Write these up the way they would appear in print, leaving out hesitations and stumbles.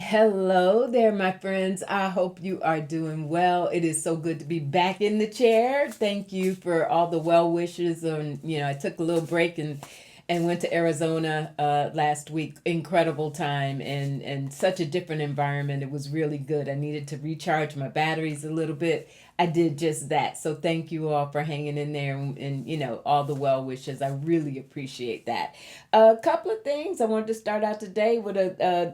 Hello there, my friends. I hope you are doing well. It is so good to be back in the chair. Thank you for all the well wishes. I took a little break and went to Arizona last week. Incredible time and such a different environment. It was really good. I needed to recharge my batteries a little bit. I did just that. So thank you all for hanging in there and all the well wishes. I really appreciate that. A couple of things I wanted to start out today with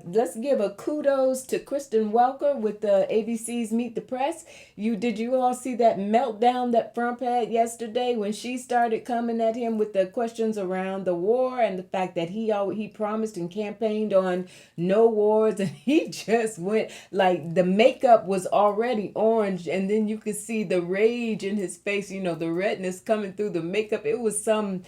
let's give a kudos to Kristen Welker with the ABC's Meet the Press. Did you all see that meltdown that Trump had yesterday when she started coming at him with the questions around the war and the fact that he promised and campaigned on no wars, and he just went like the makeup was already orange, and then you could see the rage in his face, the redness coming through the makeup. It was some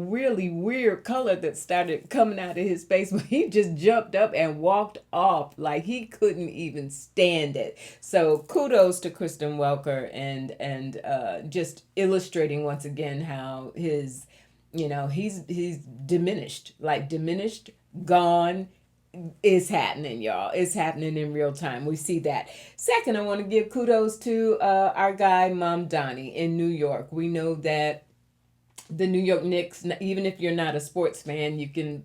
really weird color that started coming out of his face, but he just jumped up and walked off like he couldn't even stand it. So kudos to Kristen Welker and just illustrating once again how he's diminished, gone. Is happening, y'all. It's happening in real time. We see that. Second, I want to give kudos to our guy Mom Donnie in New York. We know that the New York Knicks, even if you're not a sports fan, you can,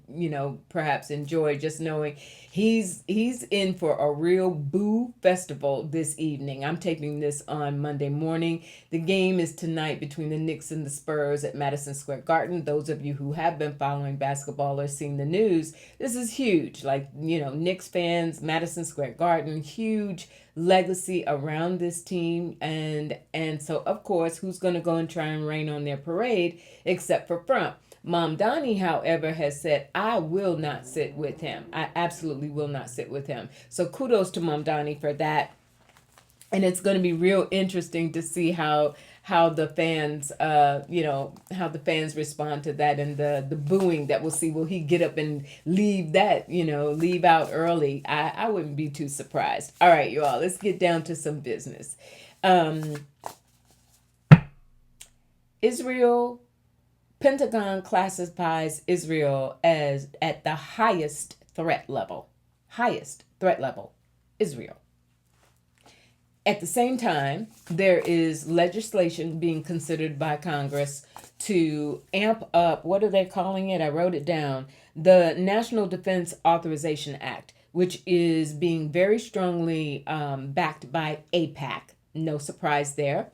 perhaps enjoy just knowing he's in for a real boo festival this evening. I'm taping this on Monday morning. The game is tonight between the Knicks and the Spurs at Madison Square Garden. Those of you who have been following basketball or seen the news, this is huge. Like, Knicks fans, Madison Square Garden, huge legacy around this team, and so of course who's going to go and try and rain on their parade except for Trump. Mom Donnie, however, has said, I will not sit with him. I absolutely will not sit with him. So kudos to Mom Donnie for that. And it's going to be real interesting to see how the fans how the fans respond to that, and the booing that we'll see. Will he get up and leave out early? I wouldn't be too surprised. All right, you all, let's get down to some business. Israel Pentagon classifies Israel as at the highest threat level. Highest threat level. Israel. At the same time, there is legislation being considered by Congress to amp up, what are they calling it? I wrote it down. The National Defense Authorization Act, which is being very strongly backed by AIPAC. No surprise there.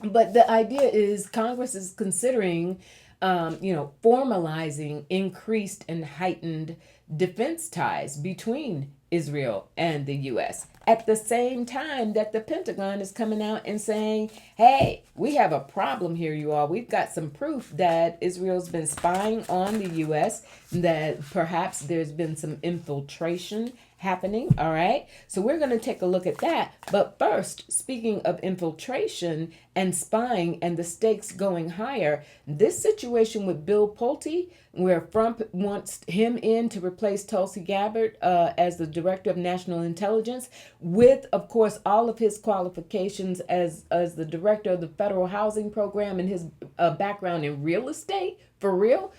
But the idea is Congress is considering, formalizing increased and heightened defense ties between Israel and the U.S. At the same time that the Pentagon is coming out and saying, hey, we have a problem here, you all. We've got some proof that Israel's been spying on the U.S., that perhaps there's been some infiltration happening. All right. So we're going to take a look at that. But first, speaking of infiltration and spying and the stakes going higher, this situation with Bill Pulte, where Trump wants him in to replace Tulsi Gabbard as the director of national intelligence, with, of course, all of his qualifications as the director of the federal housing program and his background in real estate, for real.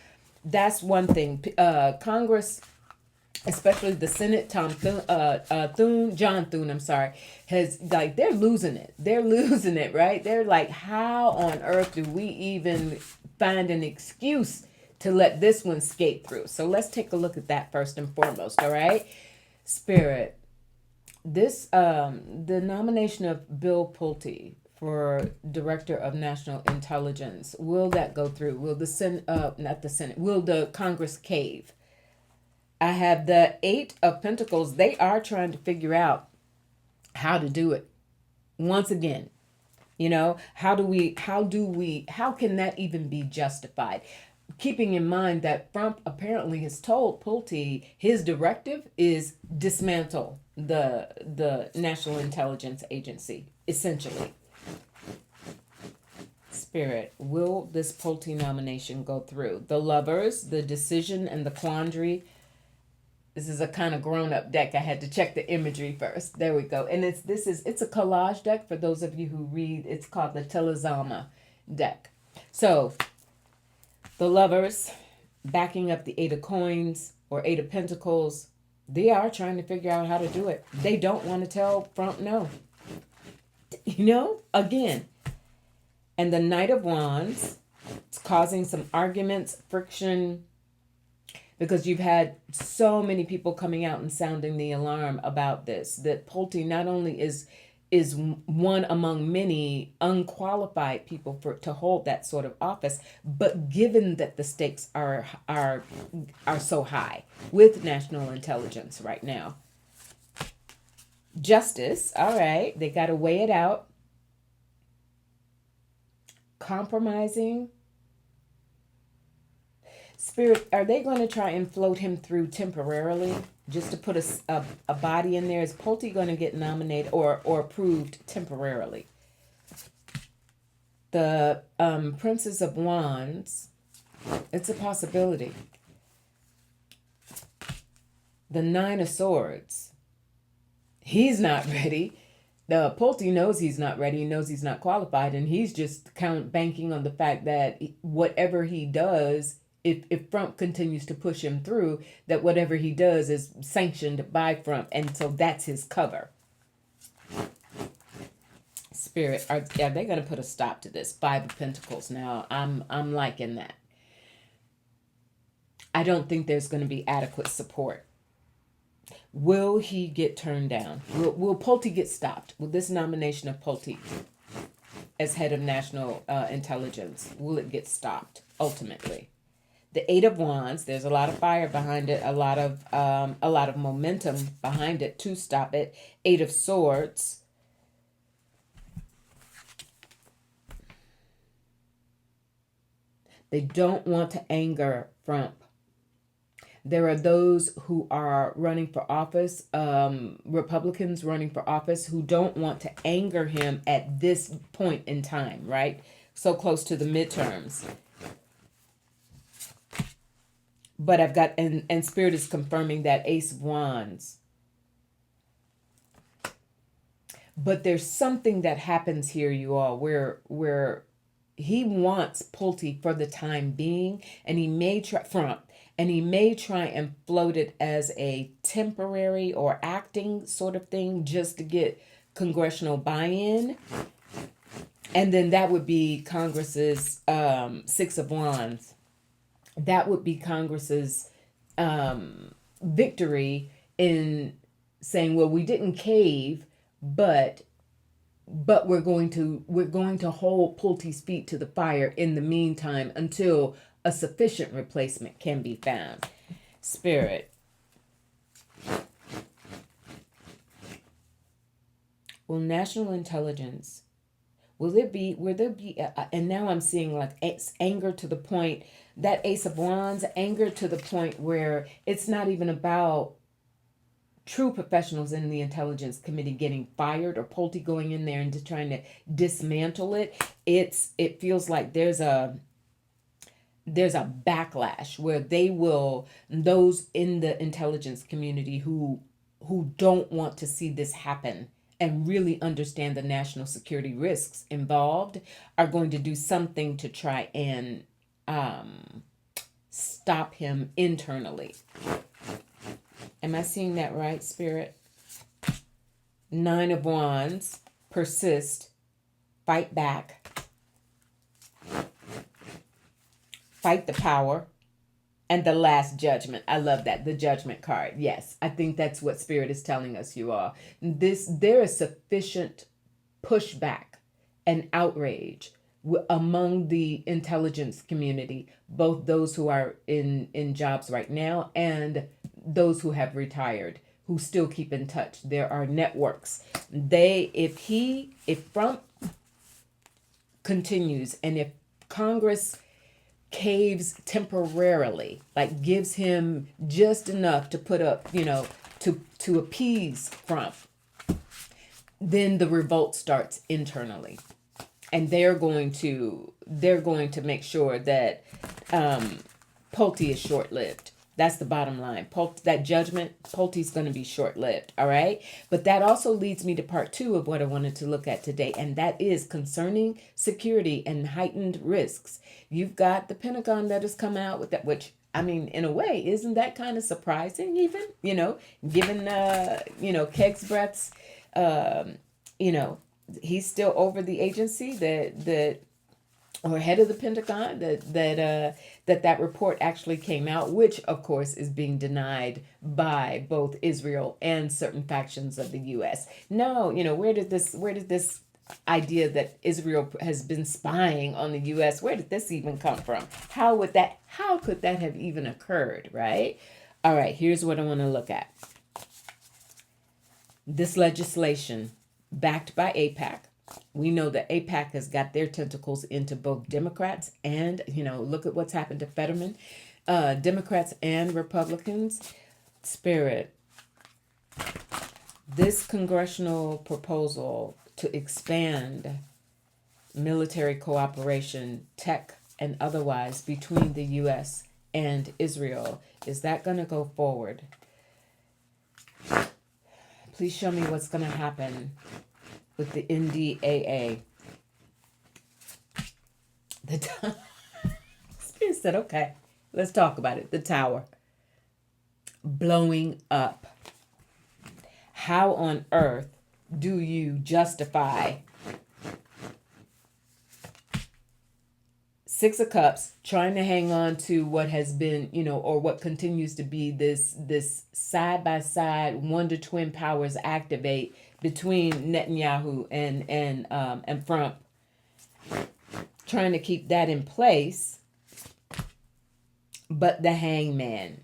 That's one thing. Congress, especially the Senate, John Thune, I'm sorry, has, like, they're losing it. They're losing it, right? They're like, how on earth do we even find an excuse to let this one skate through? So let's take a look at that first and foremost, all right? Spirit. The nomination of Bill Pulte for Director of National Intelligence, will that go through? Will the will the Congress cave? I have the Eight of Pentacles. They are trying to figure out how to do it. Once again, how can that even be justified? Keeping in mind that Trump apparently has told Pulte his directive is dismantle the National Intelligence Agency, essentially. Spirit, will this Pulte nomination go through? The Lovers, the Decision, and the Quandary. This is a kind of grown-up deck. I had to check the imagery first. There we go. And it's a collage deck for those of you who read. It's called the Telezama deck. So the Lovers, backing up the Eight of Coins or Eight of Pentacles, They are trying to figure out how to do it. They don't want to tell Trump no. Again. And the Knight of Wands, it's causing some arguments, friction, because you've had so many people coming out and sounding the alarm about this. That Pulte not only is one among many unqualified people to hold that sort of office, but given that the stakes are so high with national intelligence right now. Justice, all right, they got to weigh it out. Compromising. Spirit, are they going to try and float him through temporarily just to put a body in there? Is Pulte going to get nominated or approved temporarily? The Princess of Wands, it's a possibility. The Nine of Swords, he's not ready. The Pulte knows he's not ready. He knows he's not qualified, and he's just banking on the fact that whatever he does, if Trump continues to push him through, that whatever he does is sanctioned by Trump, and so that's his cover. Spirit, are they going to put a stop to this? Five of Pentacles. Now, I'm liking that. I don't think there's going to be adequate support. Will he get turned down? Will Pulte get stopped? Will this nomination of Pulte as head of national intelligence, will it get stopped ultimately? The Eight of Wands, there's a lot of fire behind it, a lot of momentum behind it to stop it. Eight of Swords. They don't want to anger Trump. There are those who are running for office, Republicans running for office, who don't want to anger him at this point in time, right? So close to the midterms. But I've got, and Spirit is confirming that Ace of Wands. But there's something that happens here, you all, where he wants Pulte for the time being, and he may try Trump. And he may try and float it as a temporary or acting sort of thing just to get congressional buy-in. And then that would be Congress's Six of Wands. That would be Congress's victory in saying, well, we didn't cave, but we're going to hold Pulte's feet to the fire in the meantime until a sufficient replacement can be found. Spirit. Will national intelligence, will there be, and now I'm seeing like anger to the point, that Ace of Wands, anger to the point where it's not even about true professionals in the intelligence committee getting fired or Pulte going in there and just trying to dismantle it. It feels like there's a backlash where those in the intelligence community who don't want to see this happen and really understand the national security risks involved are going to do something to try and stop him internally. Am I seeing that right, Spirit? Nine of Wands, persist, fight back. Fight the power, and the Last Judgment. I love that, the Judgment card. Yes, I think that's what Spirit is telling us, you all. There is sufficient pushback and outrage among the intelligence community, both those who are in jobs right now and those who have retired, who still keep in touch. There are networks. If Trump continues, and if Congress caves temporarily, like gives him just enough to put up, to appease Trump, then the revolt starts internally, and they're going to make sure that Pulte is short-lived. That's the bottom line. That judgment, Pulte's going to be short-lived, all right? But that also leads me to part 2 of what I wanted to look at today, and that is concerning security and heightened risks. You've got the Pentagon that has come out with that, which I mean, in a way, isn't that kind of surprising even, given, Kegsbrett's, um, you know, he's still over the agency that or head of the Pentagon that report actually came out, which of course is being denied by both Israel and certain factions of the U.S. No, where did this idea that Israel has been spying on the U.S. where did this even come from? How could that have even occurred? Right. All right. Here's what I want to look at. This legislation backed by AIPAC. We know that AIPAC has got their tentacles into both Democrats and, look at what's happened to Fetterman, Democrats and Republicans. Spirit, this congressional proposal to expand military cooperation, tech and otherwise, between the U.S. and Israel, is that going to go forward? Please show me what's going to happen with the NDAA. Spirit said, okay, let's talk about it. The tower blowing up. How on earth do you justify Six of Cups trying to hang on to what has been, or what continues to be this side by side wonder twin powers activate between Netanyahu and Trump, trying to keep that in place, but the hangman.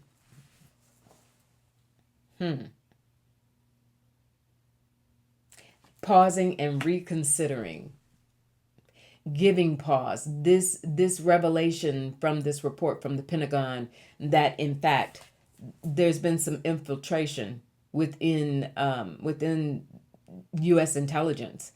Pausing and reconsidering, giving pause. This revelation from this report from the Pentagon that in fact there's been some infiltration within U.S. intelligence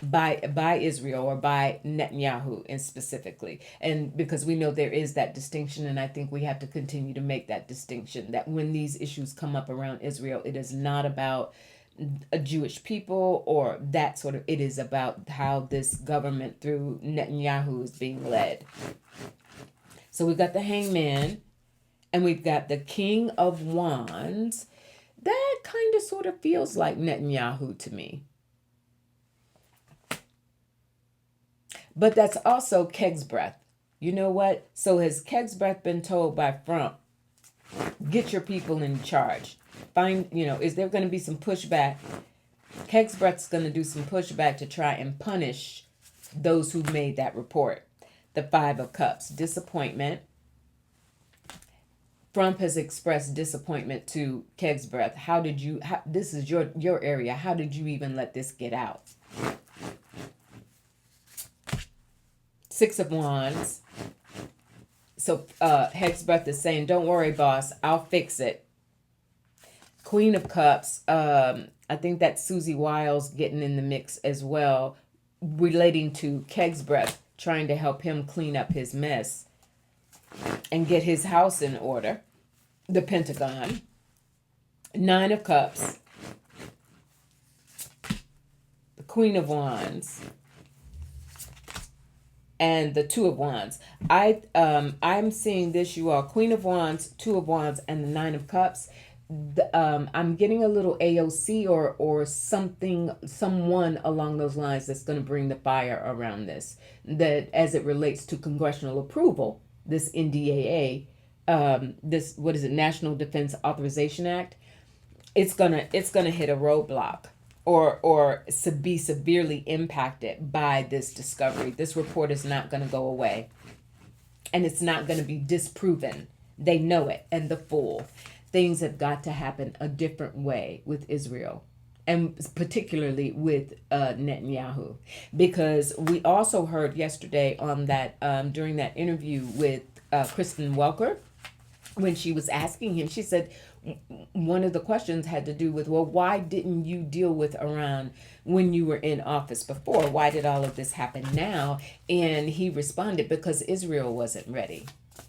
by Israel or by Netanyahu in specifically. And because we know there is that distinction, and I think we have to continue to make that distinction, that when these issues come up around Israel, it is not about a Jewish people or that sort of, it is about how this government through Netanyahu is being led. So we've got the hangman and we've got the King of Wands. That kind of sort of feels like Netanyahu to me. But that's also Kegsbreath. You know what? So has Kegsbreath been told by Trump, get your people in charge? Is there going to be some pushback? Kegsbreath's going to do some pushback to try and punish those who made that report. The Five of Cups, disappointment. Trump has expressed disappointment to Kegsbreath. This is your area. How did you even let this get out? Six of Wands. So Kegsbreath is saying, don't worry, boss. I'll fix it. Queen of Cups. I think that's Susie Wiles getting in the mix as well, relating to Kegsbreath, trying to help him clean up his mess and get his house in order. The Pentagon. Nine of Cups. The Queen of Wands. And the Two of Wands. I'm seeing this, you all. Queen of Wands, Two of Wands, and the Nine of Cups. I'm getting a little AOC or someone along those lines that's going to bring the fire around this. That as it relates to congressional approval, this NDAA, this, what is it, National Defense Authorization Act, it's gonna hit a roadblock or be severely impacted by this discovery. This report is not going to go away, and it's not going to be disproven. They know it, and the fool. Things have got to happen a different way with Israel, and particularly with Netanyahu, because we also heard yesterday on that during that interview with Kristen Welker, when she was asking him, she said one of the questions had to do with, well, why didn't you deal with Iran when you were in office before? Why did all of this happen now? And he responded, because Israel wasn't ready.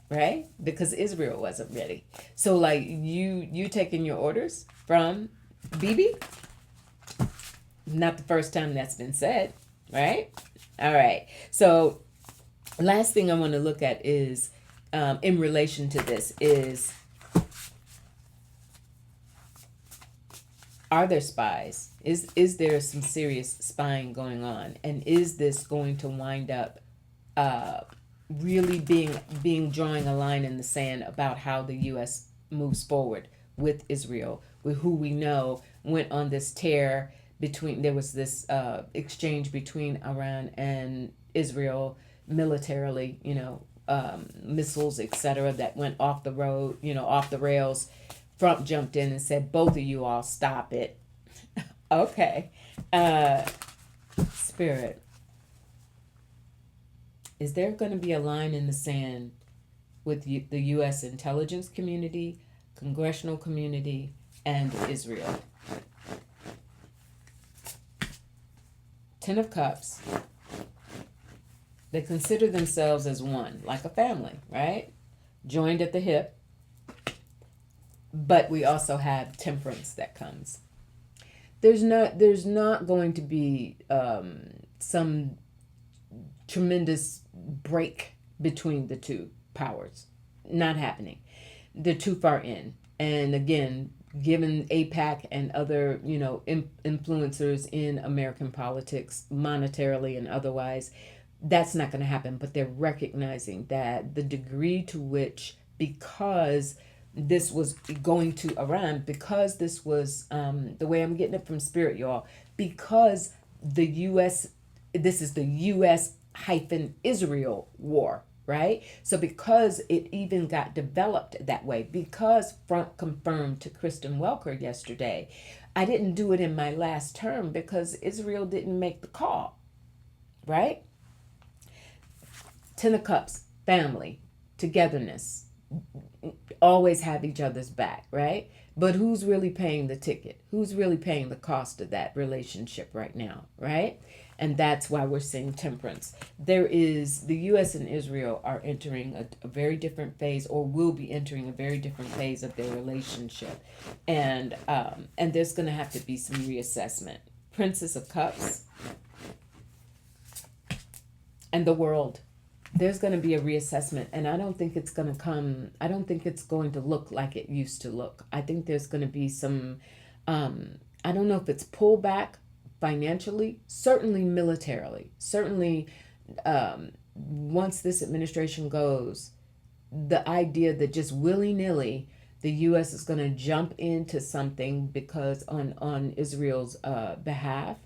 Right? Because Israel wasn't ready. So like you taking your orders from Bibi? Not the first time that's been said, right? All right. So last thing I want to look at is in relation to this is, are there spies? Is there some serious spying going on? And is this going to wind up really being drawing a line in the sand about how the U.S. moves forward with Israel, with who we know went on this tear between, there was this exchange between Iran and Israel militarily, missiles, etc., that went off the road, off the rails. Trump jumped in and said, both of you all stop it. Okay. Spirit, is there going to be a line in the sand with the U.S. intelligence community, congressional community, and Israel? Ten of Cups. They consider themselves as one, like a family, right? Joined at the hip. But we also have temperance that comes. There's not going to be some tremendous break between the two powers. Not happening. They're too far in. And again, given AIPAC and other, influencers in American politics, monetarily and otherwise, that's not going to happen. But they're recognizing that the degree to which, because this was going to Iran, because this was, the way I'm getting it from Spirit, y'all, because the U.S., this is the U.S. hyphen Israel war, right? So because it even got developed that way, because Front confirmed to Kristen Welker yesterday, I didn't do it in my last term because Israel didn't make the call, right? Ten of Cups, family, togetherness, always have each other's back, right? But who's really paying the ticket? Who's really paying the cost of that relationship right now, right? And that's why we're seeing temperance. The U.S. and Israel are entering a very different phase, or will be entering a very different phase of their relationship. And there's going to have to be some reassessment. Princess of Cups and the world. There's going to be a reassessment, and I don't think it's going to look like it used to look. I think there's going to be some, I don't know if it's pullback financially, certainly militarily, certainly once this administration goes, the idea that just willy-nilly the U.S. is going to jump into something because on Israel's behalf,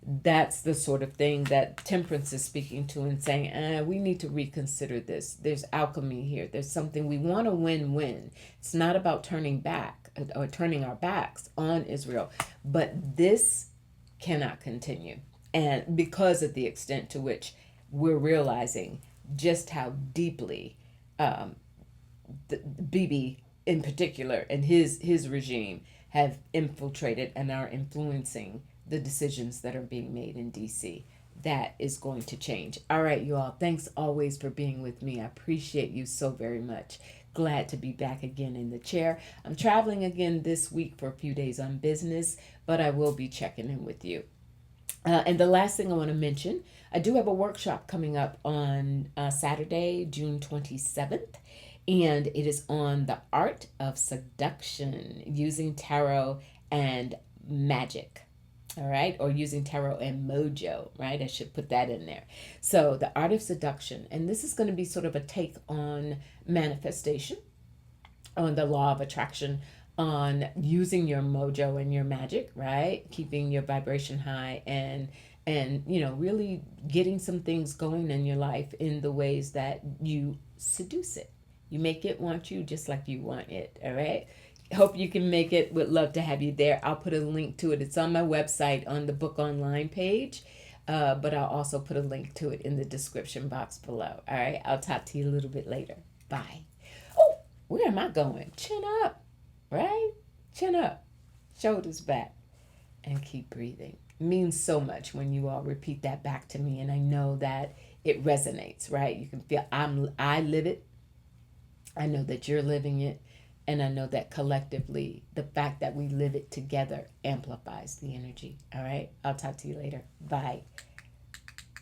that's the sort of thing that temperance is speaking to and saying, we need to reconsider this. There's alchemy here. There's something, we want a win-win. It's not about turning back or turning our backs on Israel, but this cannot continue. And because of the extent to which we're realizing just how deeply Bibi in particular and his regime have infiltrated and are influencing the decisions that are being made in DC. That is going to change. All right, you all. Thanks always for being with me. I appreciate you so very much. Glad to be back again in the chair. I'm traveling again this week for a few days on business, but I will be checking in with you. And the last thing I want to mention, I do have a workshop coming up on Saturday, June 27th. And it is on the art of seduction using tarot and magic. All right, or using tarot and mojo, right? I should put that in there. So the art of seduction, and this is going to be sort of a take on manifestation, on the law of attraction, on using your mojo and your magic, right? Keeping your vibration high and really getting some things going in your life in the ways that you seduce it. You make it want you just like you want it, all right? Hope you can make it. Would love to have you there. I'll put a link to it. It's on my website on the book online page, but I'll also put a link to it in the description box below. All right, I'll talk to you a little bit later. Bye. Oh, where am I going? Chin up, right? Chin up, shoulders back, and keep breathing. It means so much when you all repeat that back to me, and I know that it resonates, right? You can feel I live it. I know that you're living it. And I know that collectively, the fact that we live it together amplifies the energy. All right. I'll talk to you later. Bye.